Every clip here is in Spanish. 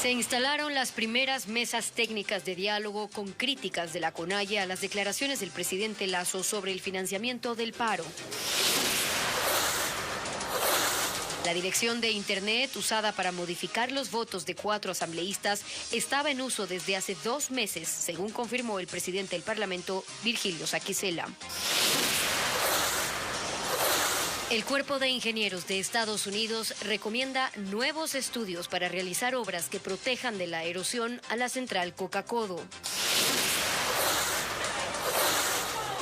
Se instalaron las primeras mesas técnicas de diálogo con críticas de la CONAIE a las declaraciones del presidente Lasso sobre el financiamiento del paro. La dirección de Internet usada para modificar los votos de 4 asambleístas estaba en uso desde hace 2 meses, según confirmó el presidente del Parlamento, Virgilio Saquicela. El Cuerpo de Ingenieros de Estados Unidos recomienda nuevos estudios para realizar obras que protejan de la erosión a la central Coca-Codo.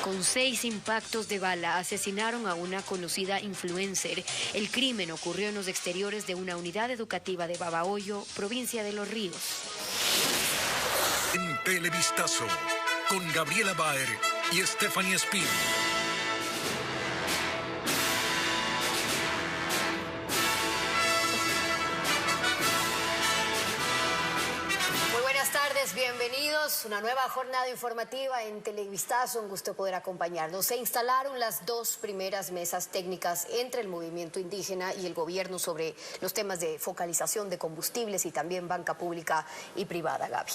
Con 6 impactos de bala asesinaron a una conocida influencer. El crimen ocurrió en los exteriores de una unidad educativa de Babahoyo, provincia de Los Ríos. En Televistazo, con Gabriela Baer y Stephanie Espín. Bienvenidos, una nueva jornada informativa en Televistazo, un gusto poder acompañarnos. Se instalaron las 2 primeras mesas técnicas entre el movimiento indígena y el gobierno sobre los temas de focalización de combustibles y también banca pública y privada. Gaby.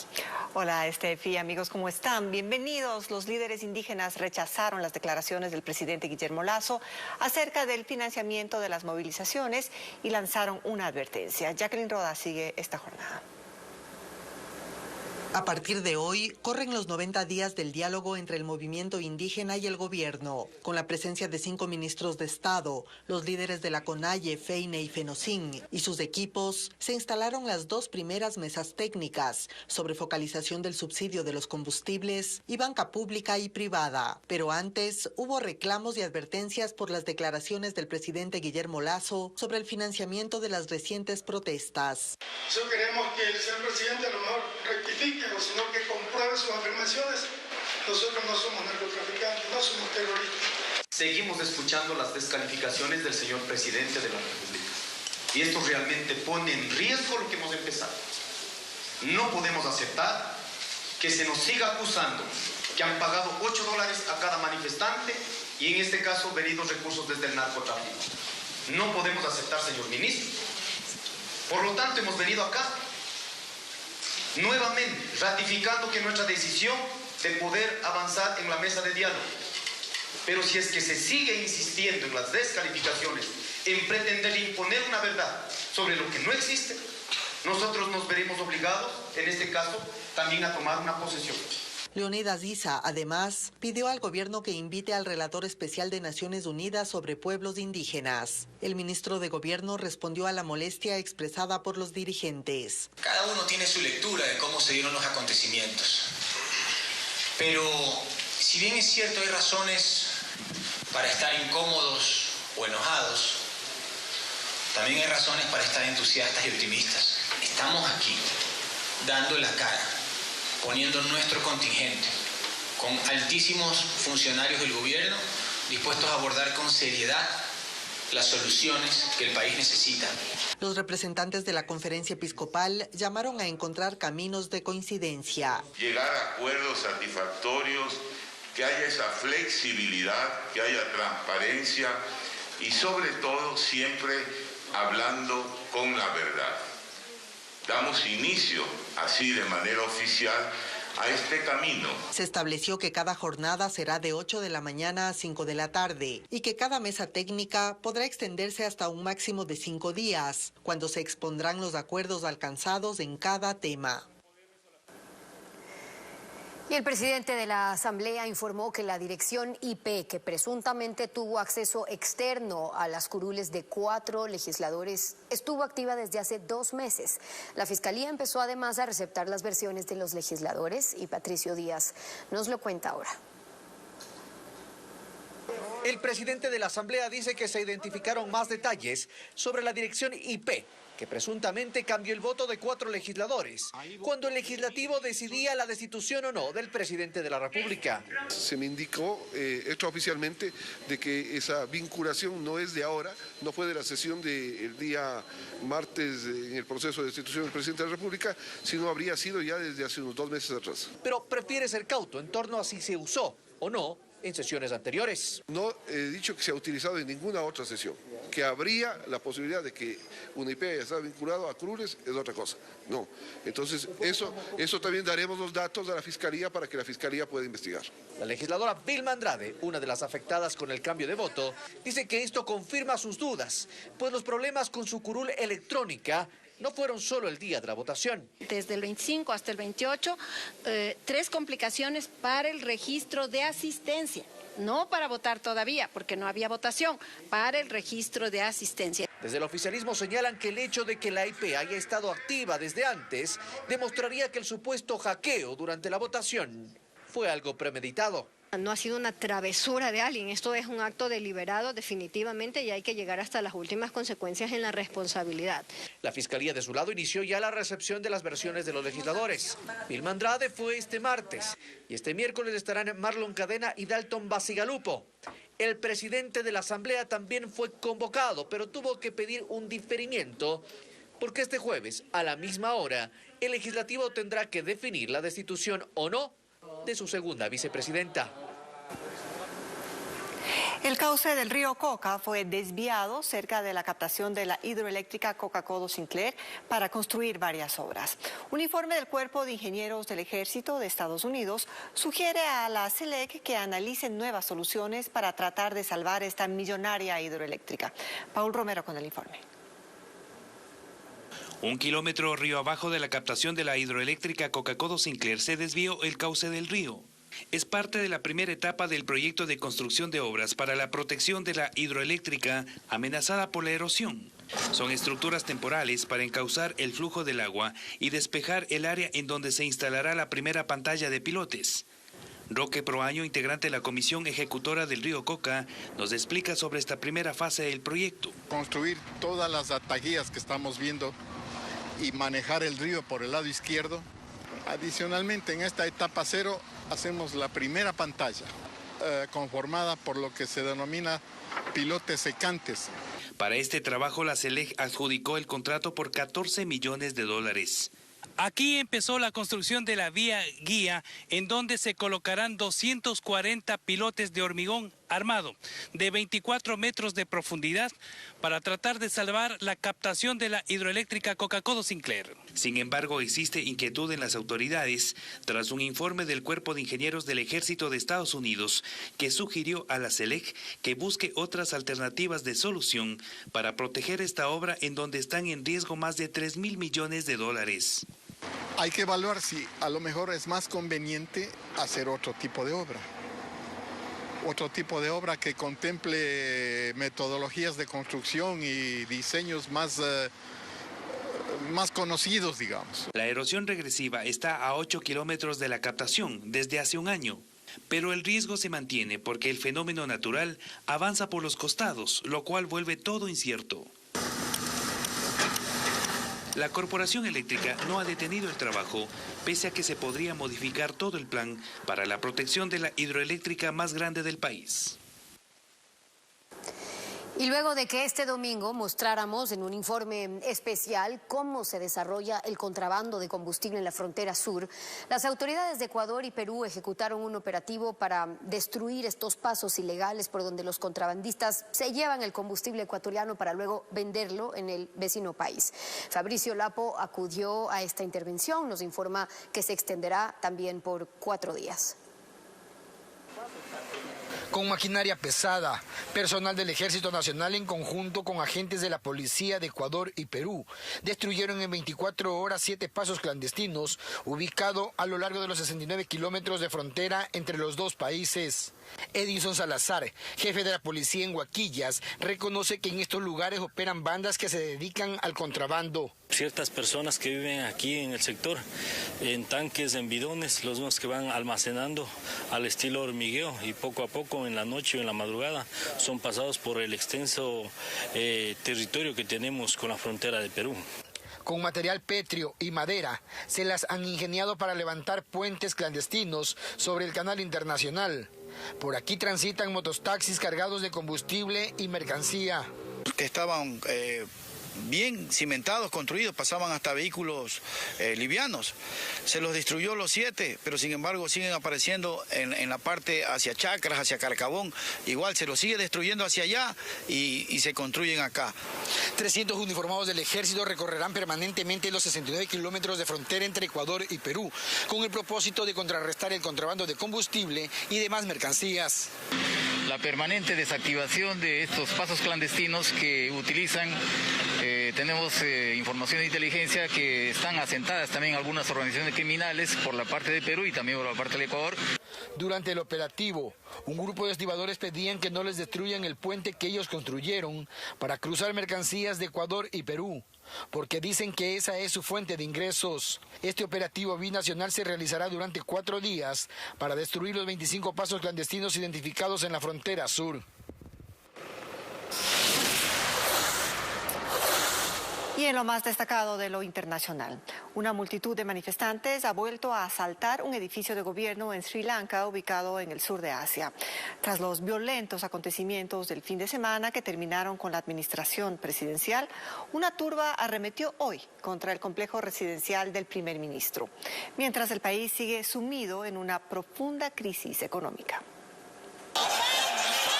Hola, Estefi, amigos, ¿cómo están? Bienvenidos. Los líderes indígenas rechazaron las declaraciones del presidente Guillermo Lasso acerca del financiamiento de las movilizaciones y lanzaron una advertencia. Jacqueline Roda sigue esta jornada. A partir de hoy, corren los 90 días del diálogo entre el movimiento indígena y el gobierno, con la presencia de 5 ministros de Estado, los líderes de la CONAIE, FEINE y FENOCIN y sus equipos. Se instalaron las 2 primeras mesas técnicas sobre focalización del subsidio de los combustibles y banca pública y privada. Pero antes, hubo reclamos y advertencias por las declaraciones del presidente Guillermo Lasso sobre el financiamiento de las recientes protestas. Eso queremos que el señor presidente a lo mejor rectifique, o sino que compruebe sus afirmaciones. Nosotros no somos narcotraficantes, no somos terroristas. Seguimos escuchando las descalificaciones del señor presidente de la República. Y esto realmente pone en riesgo lo que hemos empezado. No podemos aceptar que se nos siga acusando que han pagado $8 a cada manifestante y en este caso venidos recursos desde el narcotráfico. No podemos aceptar, señor ministro. Por lo tanto, hemos venido acá nuevamente ratificando que nuestra decisión de poder avanzar en la mesa de diálogo. Pero si es que se sigue insistiendo en las descalificaciones, en pretender imponer una verdad sobre lo que no existe, nosotros nos veremos obligados, en este caso, también a tomar una posesión. Leonidas Issa, además, pidió al gobierno que invite al relator especial de Naciones Unidas sobre pueblos indígenas. El ministro de Gobierno respondió a la molestia expresada por los dirigentes. Cada uno tiene su lectura de cómo se dieron los acontecimientos. Pero, si bien es cierto, hay razones para estar incómodos o enojados, también hay razones para estar entusiastas y optimistas. Estamos aquí, dando la cara, poniendo nuestro contingente, con altísimos funcionarios del gobierno dispuestos a abordar con seriedad las soluciones que el país necesita. Los representantes de la conferencia episcopal llamaron a encontrar caminos de coincidencia. Llegar a acuerdos satisfactorios, que haya esa flexibilidad, que haya transparencia y sobre todo siempre hablando con la verdad. Damos inicio, así de manera oficial, a este camino. Se estableció que cada jornada será de 8 de la mañana a 5 de la tarde y que cada mesa técnica podrá extenderse hasta un máximo de 5 días, cuando se expondrán los acuerdos alcanzados en cada tema. Y el presidente de la Asamblea informó que la dirección IP, que presuntamente tuvo acceso externo a las curules de 4 legisladores, estuvo activa desde hace 2 meses. La Fiscalía empezó además a receptar las versiones de los legisladores y Patricio Díaz nos lo cuenta ahora. El presidente de la Asamblea dice que se identificaron más detalles sobre la dirección IP, que presuntamente cambió el voto de 4 legisladores, cuando el legislativo decidía la destitución o no del presidente de la República. Se me indicó extraoficialmente de que esa vinculación no es de ahora, no fue de la sesión del día martes en el proceso de destitución del presidente de la República, sino habría sido ya desde hace unos 2 meses atrás. Pero prefiere ser cauto en torno a si se usó o no en sesiones anteriores. No he dicho que se ha utilizado en ninguna otra sesión, Que habría la posibilidad de que una IP haya estado vinculado a curules es otra cosa. No. Entonces, eso también daremos los datos a la Fiscalía para que la Fiscalía pueda investigar. La legisladora Vilma Andrade, una de las afectadas con el cambio de voto, dice que esto confirma sus dudas, pues los problemas con su curul electrónica no fueron solo el día de la votación. Desde el 25 hasta el 28, 3 complicaciones para el registro de asistencia. No para votar todavía, porque no había votación, para el registro de asistencia. Desde el oficialismo señalan que el hecho de que la IP haya estado activa desde antes demostraría que el supuesto hackeo durante la votación fue algo premeditado. No ha sido una travesura de alguien, esto es un acto deliberado definitivamente y hay que llegar hasta las últimas consecuencias en la responsabilidad. La Fiscalía de su lado inició ya la recepción de las versiones de los legisladores. Vilma Andrade fue este martes y este miércoles estarán Marlon Cadena y Dalton Basigalupo. El presidente de la Asamblea también fue convocado, pero tuvo que pedir un diferimiento porque este jueves, a la misma hora, el legislativo tendrá que definir la destitución o no de su segunda vicepresidenta. El cauce del río Coca fue desviado cerca de la captación de la hidroeléctrica Coca-Codo Sinclair para construir varias obras. Un informe del Cuerpo de Ingenieros del Ejército de Estados Unidos sugiere a la SELEC que analicen nuevas soluciones para tratar de salvar esta millonaria hidroeléctrica. Paul Romero con el informe. 1 kilómetro río abajo de la captación de la hidroeléctrica Coca-Codo Sinclair se desvió el cauce del río. Es parte de la primera etapa del proyecto de construcción de obras para la protección de la hidroeléctrica amenazada por la erosión. Son estructuras temporales para encauzar el flujo del agua y despejar el área en donde se instalará la primera pantalla de pilotes. Roque Proaño, integrante de la Comisión Ejecutora del Río Coca, nos explica sobre esta primera fase del proyecto. Construir todas las atajías que estamos viendo y manejar el río por el lado izquierdo. Adicionalmente, en esta etapa 0 hacemos la primera pantalla, conformada por lo que se denomina pilotes secantes. Para este trabajo, la SELEC adjudicó el contrato por $14 millones. Aquí empezó la construcción de la vía guía, en donde se colocarán 240 pilotes de hormigón armado de 24 metros de profundidad para tratar de salvar la captación de la hidroeléctrica Coca-Codo Sinclair. Sin embargo, existe inquietud en las autoridades tras un informe del Cuerpo de Ingenieros del Ejército de Estados Unidos que sugirió a la SELEC que busque otras alternativas de solución para proteger esta obra en donde están en riesgo más de $3.000 millones. Hay que evaluar si a lo mejor es más conveniente hacer otro tipo de obra. Otro tipo de obra que contemple metodologías de construcción y diseños más conocidos, digamos. La erosión regresiva está a 8 kilómetros de la captación desde hace un año. Pero el riesgo se mantiene porque el fenómeno natural avanza por los costados, lo cual vuelve todo incierto. La Corporación Eléctrica no ha detenido el trabajo, pese a que se podría modificar todo el plan para la protección de la hidroeléctrica más grande del país. Y luego de que este domingo mostráramos en un informe especial cómo se desarrolla el contrabando de combustible en la frontera sur, las autoridades de Ecuador y Perú ejecutaron un operativo para destruir estos pasos ilegales por donde los contrabandistas se llevan el combustible ecuatoriano para luego venderlo en el vecino país. Fabricio Lapo acudió a esta intervención, nos informa que se extenderá también por 4 días. Con maquinaria pesada, personal del Ejército Nacional en conjunto con agentes de la Policía de Ecuador y Perú destruyeron en 24 horas 7 pasos clandestinos ubicados a lo largo de los 69 kilómetros de frontera entre los dos países. Edison Salazar, jefe de la policía en Huaquillas, reconoce que en estos lugares operan bandas que se dedican al contrabando. Ciertas personas que viven aquí en el sector, en tanques, en bidones, los mismos que van almacenando al estilo hormigueo y poco a poco en la noche o en la madrugada son pasados por el extenso territorio que tenemos con la frontera de Perú. Con material pétreo y madera, se las han ingeniado para levantar puentes clandestinos sobre el canal internacional. Por aquí transitan mototaxis cargados de combustible y mercancía. que estaban bien cimentados, construidos, pasaban hasta vehículos livianos. Se los destruyó los 7, pero sin embargo siguen apareciendo en la parte hacia Chacras, hacia Carcabón. Igual se los sigue destruyendo hacia allá y se construyen acá. 300 uniformados del ejército recorrerán permanentemente los 69 kilómetros de frontera entre Ecuador y Perú, con el propósito de contrarrestar el contrabando de combustible y demás mercancías. La permanente desactivación de estos pasos clandestinos que utilizan, tenemos información de inteligencia que están asentadas también algunas organizaciones criminales por la parte de Perú y también por la parte del Ecuador. Durante el operativo, un grupo de estibadores pedían que no les destruyan el puente que ellos construyeron para cruzar mercancías de Ecuador y Perú, porque dicen que esa es su fuente de ingresos. Este operativo binacional se realizará durante 4 días para destruir los 25 pasos clandestinos identificados en la frontera sur. Y en lo más destacado de lo internacional, una multitud de manifestantes ha vuelto a asaltar un edificio de gobierno en Sri Lanka, ubicado en el sur de Asia, tras los violentos acontecimientos del fin de semana que terminaron con la administración presidencial. Una turba arremetió hoy contra el complejo residencial del primer ministro, mientras el país sigue sumido en una profunda crisis económica.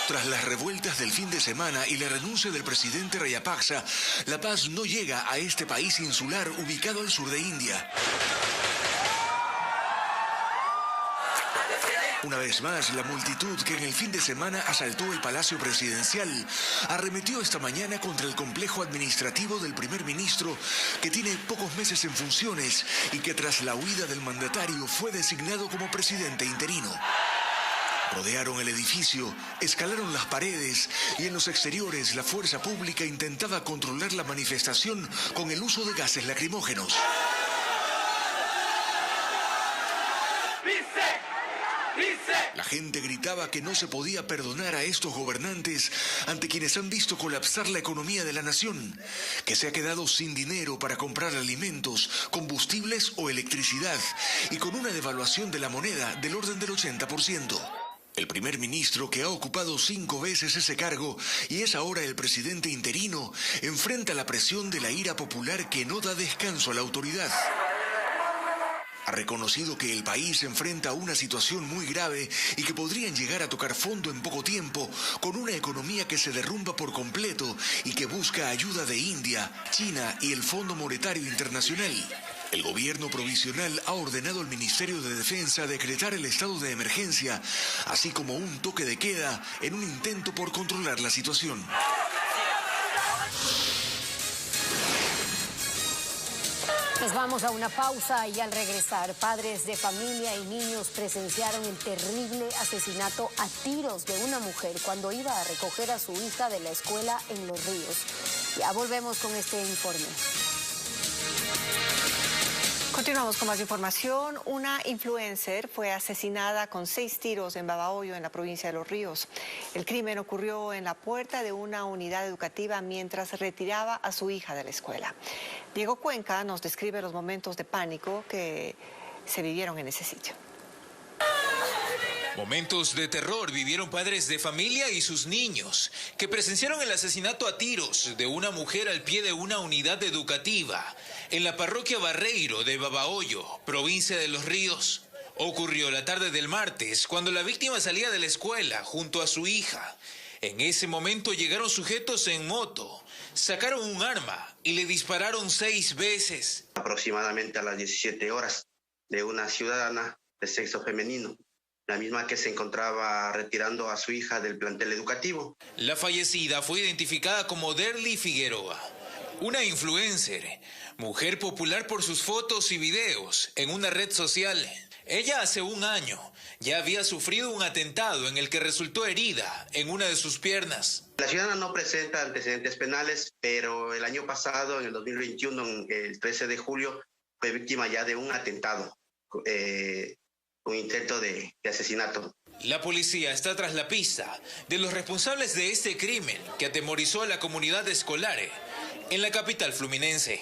Tras las revueltas del fin de semana y la renuncia del presidente Rayapaksa, la paz no llega a este país insular ubicado al sur de India. Una vez más, la multitud que en el fin de semana asaltó el Palacio Presidencial arremetió esta mañana contra el complejo administrativo del primer ministro, que tiene pocos meses en funciones y que tras la huida del mandatario fue designado como presidente interino. Rodearon el edificio, escalaron las paredes y en los exteriores la fuerza pública intentaba controlar la manifestación con el uso de gases lacrimógenos. La gente gritaba que no se podía perdonar a estos gobernantes ante quienes han visto colapsar la economía de la nación, que se ha quedado sin dinero para comprar alimentos, combustibles o electricidad y con una devaluación de la moneda del orden del 80%. El primer ministro, que ha ocupado 5 veces ese cargo y es ahora el presidente interino, enfrenta la presión de la ira popular que no da descanso a la autoridad. Ha reconocido que el país enfrenta una situación muy grave y que podrían llegar a tocar fondo en poco tiempo, con una economía que se derrumba por completo y que busca ayuda de India, China y el Fondo Monetario Internacional. El gobierno provisional ha ordenado al Ministerio de Defensa decretar el estado de emergencia, así como un toque de queda en un intento por controlar la situación. Nos vamos a una pausa y al regresar, padres de familia y niños presenciaron el terrible asesinato a tiros de una mujer cuando iba a recoger a su hija de la escuela en Los Ríos. Ya volvemos con este informe. Continuamos con más información. Una influencer fue asesinada con 6 tiros en Babahoyo, en la provincia de Los Ríos. El crimen ocurrió en la puerta de una unidad educativa mientras retiraba a su hija de la escuela. Diego Cuenca nos describe los momentos de pánico que se vivieron en ese sitio. Momentos de terror vivieron padres de familia y sus niños, que presenciaron el asesinato a tiros de una mujer al pie de una unidad educativa en la parroquia Barreiro de Babahoyo, provincia de Los Ríos. Ocurrió la tarde del martes, cuando la víctima salía de la escuela junto a su hija. En ese momento llegaron sujetos en moto, sacaron un arma y le dispararon 6 veces. Aproximadamente a las 17 horas, de una ciudadana de sexo femenino, la misma que se encontraba retirando a su hija del plantel educativo. La fallecida fue identificada como Derly Figueroa, una influencer, mujer popular por sus fotos y videos en una red social. Ella hace un año ya había sufrido un atentado en el que resultó herida en una de sus piernas. La ciudadana no presenta antecedentes penales, pero el año pasado, en el 2021, el 13 de julio, fue víctima ya de un atentado. Un intento de asesinato. La policía está tras la pista de los responsables de este crimen que atemorizó a la comunidad escolar en la capital fluminense.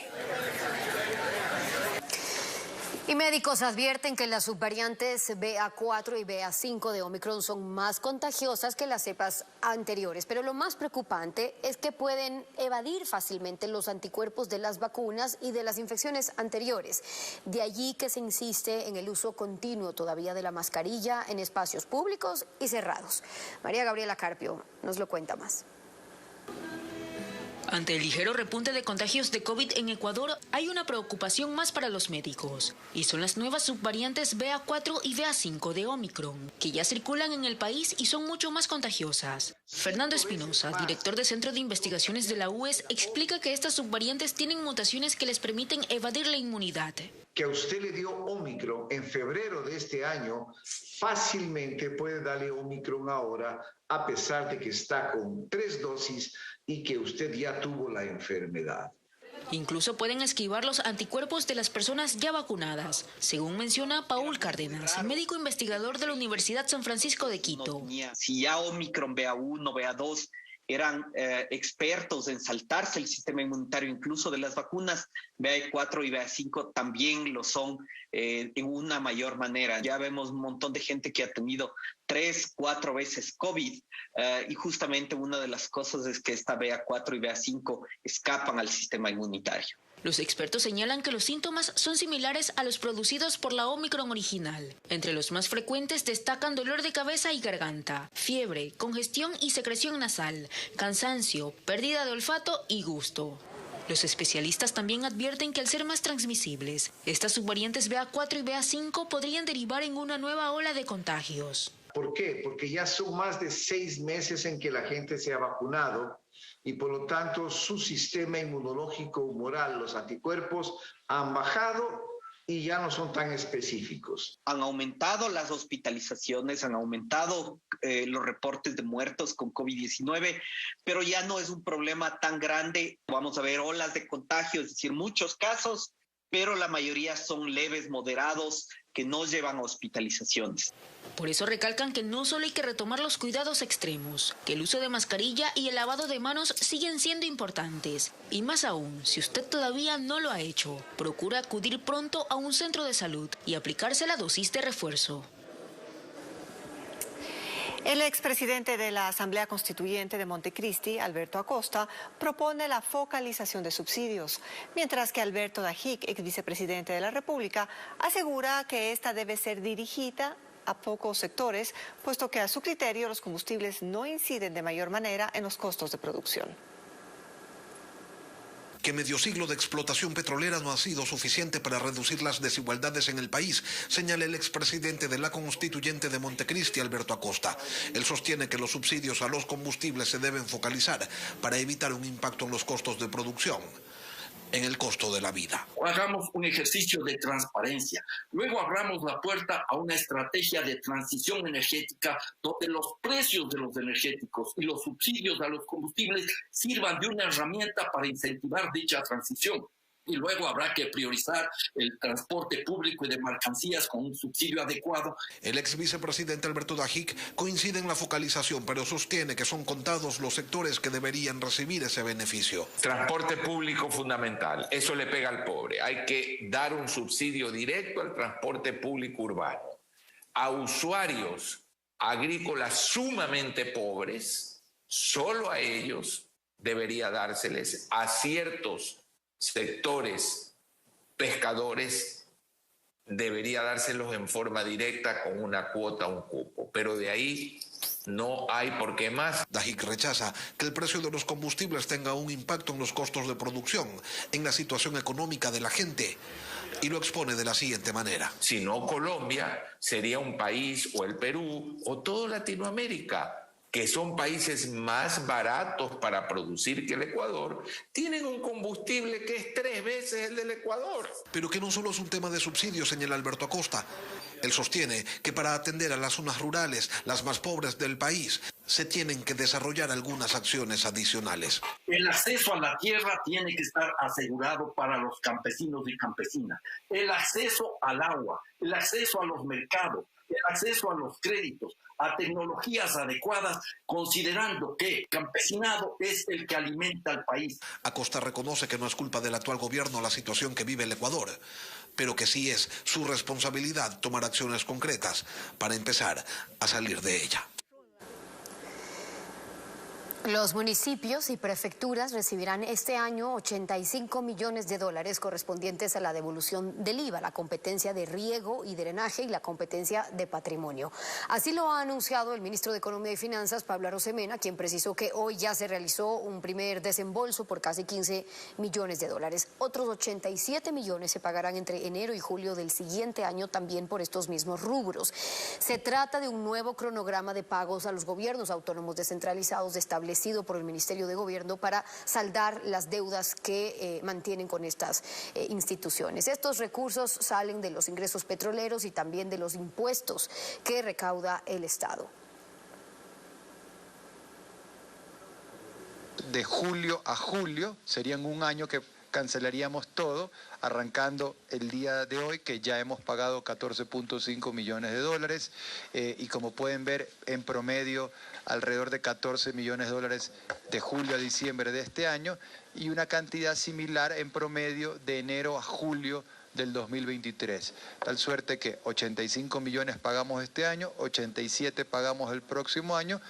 Y médicos advierten que las subvariantes BA4 y BA5 de Omicron son más contagiosas que las cepas anteriores, pero lo más preocupante es que pueden evadir fácilmente los anticuerpos de las vacunas y de las infecciones anteriores. De allí que se insiste en el uso continuo todavía de la mascarilla en espacios públicos y cerrados. María Gabriela Carpio nos lo cuenta más. Ante el ligero repunte de contagios de COVID en Ecuador, hay una preocupación más para los médicos, y son las nuevas subvariantes BA4 y BA5 de Omicron, que ya circulan en el país y son mucho más contagiosas. Fernando Espinosa, director del Centro de Investigaciones de la UES, explica que estas subvariantes tienen mutaciones que les permiten evadir la inmunidad. Que a usted le dio Omicron en febrero de este año, fácilmente puede darle Omicron ahora, a pesar de que está con 3 dosis y que usted ya tuvo la enfermedad. Incluso pueden esquivar los anticuerpos de las personas ya vacunadas, según menciona Paul Cárdenas, médico investigador de la Universidad San Francisco de Quito. Si ya Omicron BA1, BA2 eran expertos en saltarse el sistema inmunitario, incluso de las vacunas, BA4 y BA5 también lo son en una mayor manera. Ya vemos un montón de gente que ha tenido 3, 4 veces COVID y justamente una de las cosas es que esta BA4 y BA5 escapan al sistema inmunitario. Los expertos señalan que los síntomas son similares a los producidos por la Omicron original. Entre los más frecuentes destacan dolor de cabeza y garganta, fiebre, congestión y secreción nasal, cansancio, pérdida de olfato y gusto. Los especialistas también advierten que al ser más transmisibles, estas subvariantes BA4 y BA5 podrían derivar en una nueva ola de contagios. ¿Por qué? Porque ya son más de 6 meses en que la gente se ha vacunado y por lo tanto su sistema inmunológico humoral, los anticuerpos, han bajado y ya no son tan específicos. Han aumentado las hospitalizaciones, han aumentado los reportes de muertos con COVID-19, pero ya no es un problema tan grande. Vamos a ver olas de contagio, es decir, muchos casos, pero la mayoría son leves, moderados, que no llevan a hospitalizaciones. Por eso recalcan que no solo hay que retomar los cuidados extremos, que el uso de mascarilla y el lavado de manos siguen siendo importantes. Y más aún, si usted todavía no lo ha hecho, procura acudir pronto a un centro de salud y aplicarse la dosis de refuerzo. El expresidente de la Asamblea Constituyente de Montecristi, Alberto Acosta, propone la focalización de subsidios, mientras que Alberto Dajic, ex vicepresidente de la República, asegura que esta debe ser dirigida a pocos sectores, puesto que a su criterio los combustibles no inciden de mayor manera en los costos de producción. Que medio siglo de explotación petrolera no ha sido suficiente para reducir las desigualdades en el país, señala el expresidente de la Constituyente de Montecristi, Alberto Acosta. Él sostiene que los subsidios a los combustibles se deben focalizar para evitar un impacto en los costos de producción, en el costo de la vida. Hagamos un ejercicio de transparencia. Luego abramos la puerta a una estrategia de transición energética donde los precios de los energéticos y los subsidios a los combustibles sirvan de una herramienta para incentivar dicha transición. Y luego habrá que priorizar el transporte público y de mercancías con un subsidio adecuado. El ex vicepresidente Alberto Dajic coincide en la focalización, pero sostiene que son contados los sectores que deberían recibir ese beneficio. Transporte público fundamental, eso le pega al pobre. Hay que dar un subsidio directo al transporte público urbano. A usuarios agrícolas sumamente pobres, solo a ellos debería dárseles, a ciertos sectores pescadores debería dárselos en forma directa con una cuota, un cupo, pero de ahí no hay por qué más. Dajic rechaza que el precio de los combustibles tenga un impacto en los costos de producción, en la situación económica de la gente, y lo expone de la siguiente manera. Si no, Colombia sería un país, o el Perú, o toda Latinoamérica, que son países más baratos para producir que el Ecuador, tienen un combustible que es 3 veces el del Ecuador. Pero que no solo es un tema de subsidios, señala Alberto Acosta. Él sostiene que para atender a las zonas rurales, las más pobres del país, se tienen que desarrollar algunas acciones adicionales. El acceso a la tierra tiene que estar asegurado para los campesinos y campesinas. El acceso al agua, el acceso a los mercados, el acceso a los créditos, a tecnologías adecuadas, considerando que el campesinado es el que alimenta al país. Acosta reconoce que no es culpa del actual gobierno la situación que vive el Ecuador, pero que sí es su responsabilidad tomar acciones concretas para empezar a salir de ella. Los municipios y prefecturas recibirán este año 85 millones de dólares correspondientes a la devolución del IVA, la competencia de riego y drenaje y la competencia de patrimonio. Así lo ha anunciado el ministro de Economía y Finanzas, Pablo Arosemena, quien precisó que hoy ya se realizó un primer desembolso por casi 15 millones de dólares. Otros 87 millones se pagarán entre enero y julio del siguiente año también por estos mismos rubros. Se trata de un nuevo cronograma de pagos a los gobiernos autónomos descentralizados establecido por el Ministerio de Gobierno para saldar las deudas que mantienen con estas instituciones. Estos recursos salen de los ingresos petroleros y también de los impuestos que recauda el Estado. De julio a julio serían un año que cancelaríamos todo, arrancando el día de hoy, que ya hemos pagado 14.5 millones de dólares y como pueden ver, en promedio alrededor de 14 millones de dólares de julio a diciembre de este año y una cantidad similar en promedio de enero a julio del 2023. Tal suerte que 85 millones pagamos este año, 87 pagamos el próximo año.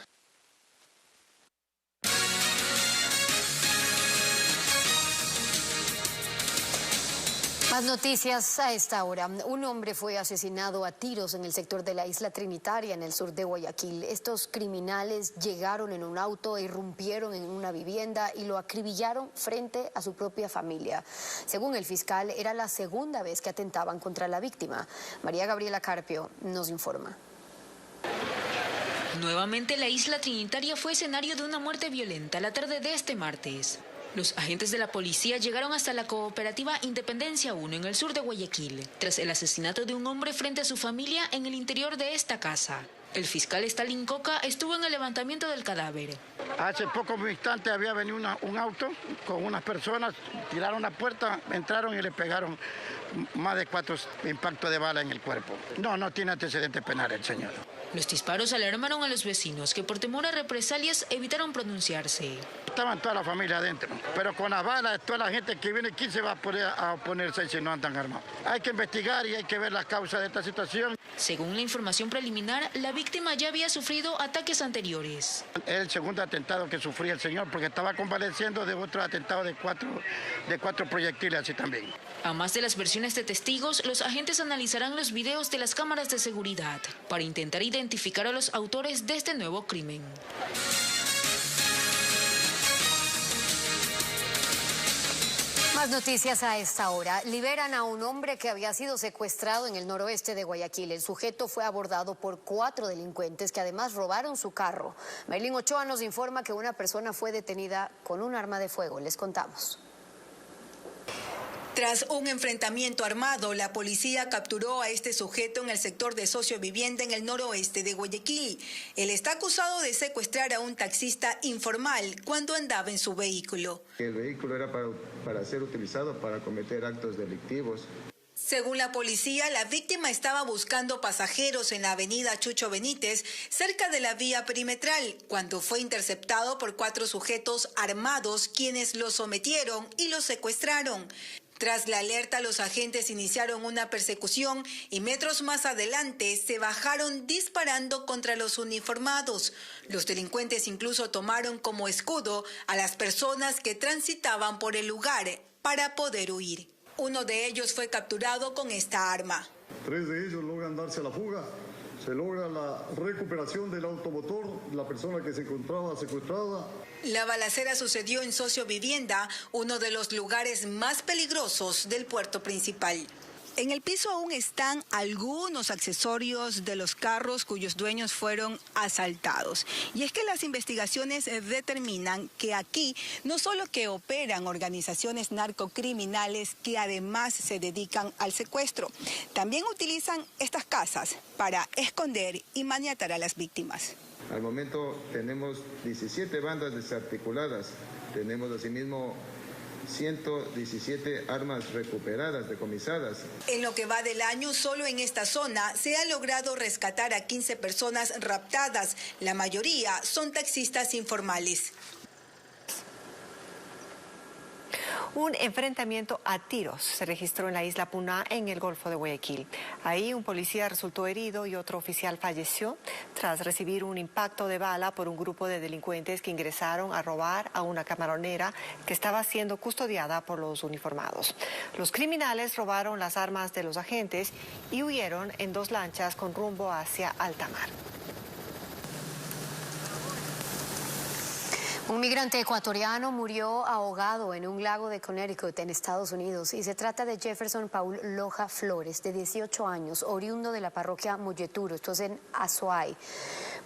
Más noticias a esta hora. Un hombre fue asesinado a tiros en el sector de la Isla Trinitaria, en el sur de Guayaquil. Estos criminales llegaron en un auto, irrumpieron en una vivienda y lo acribillaron frente a su propia familia. Según el fiscal, era la segunda vez que atentaban contra la víctima. María Gabriela Carpio nos informa. Nuevamente la Isla Trinitaria fue escenario de una muerte violenta la tarde de este martes. Los agentes de la policía llegaron hasta la cooperativa Independencia 1 en el sur de Guayaquil, tras el asesinato de un hombre frente a su familia en el interior de esta casa. El fiscal Stalin Coca estuvo en el levantamiento del cadáver. Hace pocos instantes había venido un auto con unas personas, tiraron la puerta, entraron y le pegaron más de 4 impactos de bala en el cuerpo. No tiene antecedentes penales el señor. Los disparos alarmaron a los vecinos que por temor a represalias evitaron pronunciarse. Estaban toda la familia adentro, pero con las balas, toda la gente que viene, ¿quién se va a poder a oponerse si no andan armados? Hay que investigar y hay que ver las causas de esta situación. Según la información preliminar, la víctima ya había sufrido ataques anteriores. Es el segundo atentado que sufría el señor, porque estaba convaleciendo de otro atentado de cuatro proyectiles así también. A más de las versiones de testigos, los agentes analizarán los videos de las cámaras de seguridad para intentar identificar a los autores de este nuevo crimen. Más noticias a esta hora. Liberan a un hombre que había sido secuestrado en el noroeste de Guayaquil. El sujeto fue abordado por 4 delincuentes que además robaron su carro. Maylin Ochoa nos informa que una persona fue detenida con un arma de fuego. Les contamos. Tras un enfrentamiento armado, la policía capturó a este sujeto en el sector de Sociovivienda en el noroeste de Guayaquil. Él está acusado de secuestrar a un taxista informal cuando andaba en su vehículo. El vehículo era para ser utilizado para cometer actos delictivos. Según la policía, la víctima estaba buscando pasajeros en la avenida Chucho Benítez, cerca de la vía perimetral, cuando fue interceptado por 4 sujetos armados, quienes lo sometieron y lo secuestraron. Tras la alerta, los agentes iniciaron una persecución y metros más adelante se bajaron disparando contra los uniformados. Los delincuentes incluso tomaron como escudo a las personas que transitaban por el lugar para poder huir. Uno de ellos fue capturado con esta arma. 3 de ellos logran darse a la fuga. Se logra la recuperación del automotor, la persona que se encontraba secuestrada. La balacera sucedió en Sociovivienda, uno de los lugares más peligrosos del puerto principal. En el piso aún están algunos accesorios de los carros cuyos dueños fueron asaltados. Y es que las investigaciones determinan que aquí no solo que operan organizaciones narcocriminales que además se dedican al secuestro, también utilizan estas casas para esconder y maniatar a las víctimas. Al momento tenemos 17 bandas desarticuladas. Tenemos asimismo 117 armas recuperadas, decomisadas. En lo que va del año, solo en esta zona se ha logrado rescatar a 15 personas raptadas. La mayoría son taxistas informales. Un enfrentamiento a tiros se registró en la isla Puná, en el Golfo de Guayaquil. Ahí un policía resultó herido y otro oficial falleció tras recibir un impacto de bala por un grupo de delincuentes que ingresaron a robar a una camaronera que estaba siendo custodiada por los uniformados. Los criminales robaron las armas de los agentes y huyeron en 2 lanchas con rumbo hacia alta mar. Un migrante ecuatoriano murió ahogado en un lago de Connecticut, en Estados Unidos, y se trata de Jefferson Paul Loja Flores, de 18 años, oriundo de la parroquia Molleturo, esto es en Azuay.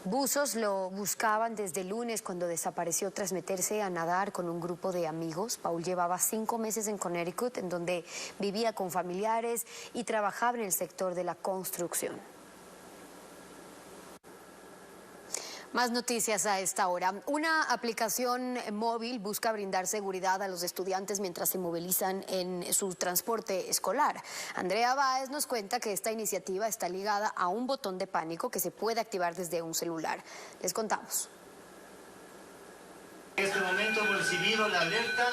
Buzos lo buscaban desde el lunes, cuando desapareció tras meterse a nadar con un grupo de amigos. Paul llevaba 5 meses en Connecticut, en donde vivía con familiares y trabajaba en el sector de la construcción. Más noticias a esta hora. Una aplicación móvil busca brindar seguridad a los estudiantes mientras se movilizan en su transporte escolar. Andrea Báez nos cuenta que esta iniciativa está ligada a un botón de pánico que se puede activar desde un celular. Les contamos. En este momento hemos recibido la alerta.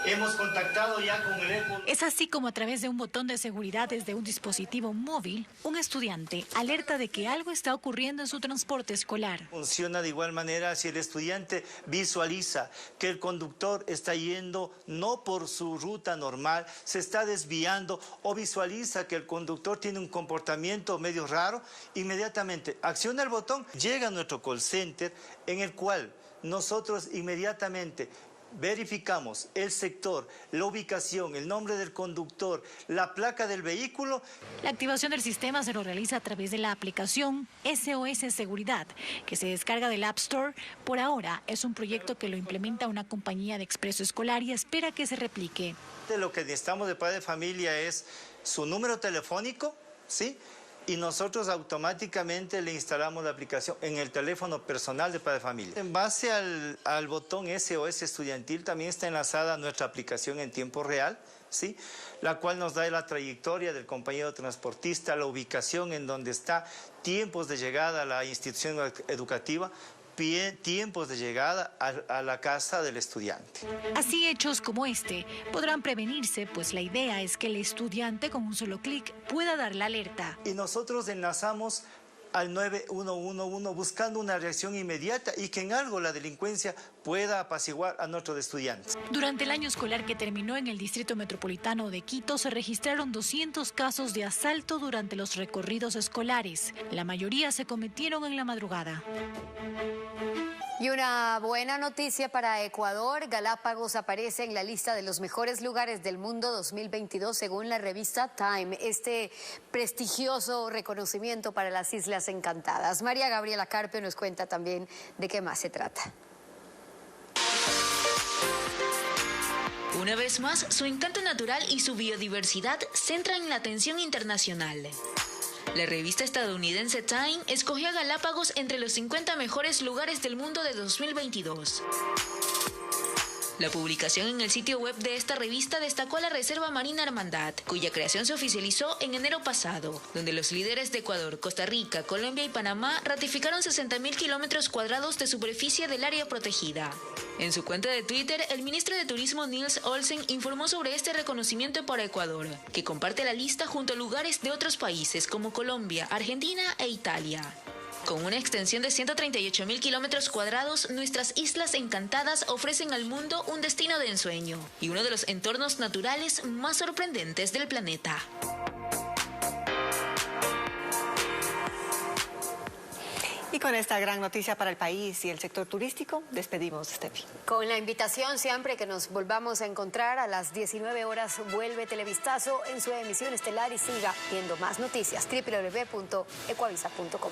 Hemos contactado ya con el ECO. Es así como a través de un botón de seguridad desde un dispositivo móvil, un estudiante alerta de que algo está ocurriendo en su transporte escolar. Funciona de igual manera si el estudiante visualiza que el conductor está yendo no por su ruta normal, se está desviando, o visualiza que el conductor tiene un comportamiento medio raro, inmediatamente acciona el botón, llega a nuestro call center, en el cual nosotros inmediatamente verificamos el sector, la ubicación, el nombre del conductor, la placa del vehículo. La activación del sistema se lo realiza a través de la aplicación SOS Seguridad, que se descarga del App Store. Por ahora es un proyecto que lo implementa una compañía de expreso escolar y espera que se replique. Lo que necesitamos de padre de familia es su número telefónico, ¿sí? Y nosotros automáticamente le instalamos la aplicación en el teléfono personal de padre de familia. En base al botón SOS estudiantil también está enlazada nuestra aplicación en tiempo real, ¿sí? La cual nos da la trayectoria del compañero transportista, la ubicación en donde está, tiempos de llegada a la institución educativa, tiempos de llegada a la casa del estudiante. Así, hechos como este podrán prevenirse, pues la idea es que el estudiante con un solo clic pueda dar la alerta. Y nosotros enlazamos al 9111 buscando una reacción inmediata y que en algo la delincuencia pueda apaciguar a nuestros estudiantes. Durante el año escolar que terminó en el Distrito Metropolitano de Quito se registraron 200 casos de asalto durante los recorridos escolares. La mayoría se cometieron en la madrugada. Y una buena noticia para Ecuador: Galápagos aparece en la lista de los mejores lugares del mundo 2022 según la revista Time, este prestigioso reconocimiento para las Islas Encantadas. María Gabriela Carpio nos cuenta también de qué más se trata. Una vez más, su encanto natural y su biodiversidad centran la atención internacional. La revista estadounidense Time escogió a Galápagos entre los 50 mejores lugares del mundo de 2022. La publicación en el sitio web de esta revista destacó a la Reserva Marina Hermandad, cuya creación se oficializó en enero pasado, donde los líderes de Ecuador, Costa Rica, Colombia y Panamá ratificaron 60.000 kilómetros cuadrados de superficie del área protegida. En su cuenta de Twitter, el ministro de Turismo Nils Olsen informó sobre este reconocimiento para Ecuador, que comparte la lista junto a lugares de otros países como Colombia, Argentina e Italia. Con una extensión de 138.000 kilómetros cuadrados, nuestras Islas Encantadas ofrecen al mundo un destino de ensueño y uno de los entornos naturales más sorprendentes del planeta. Y con esta gran noticia para el país y el sector turístico, despedimos, Steffi. Con la invitación siempre que nos volvamos a encontrar a las 19 horas, vuelve Televistazo en su emisión estelar y siga viendo más noticias. www.ecuavisa.com.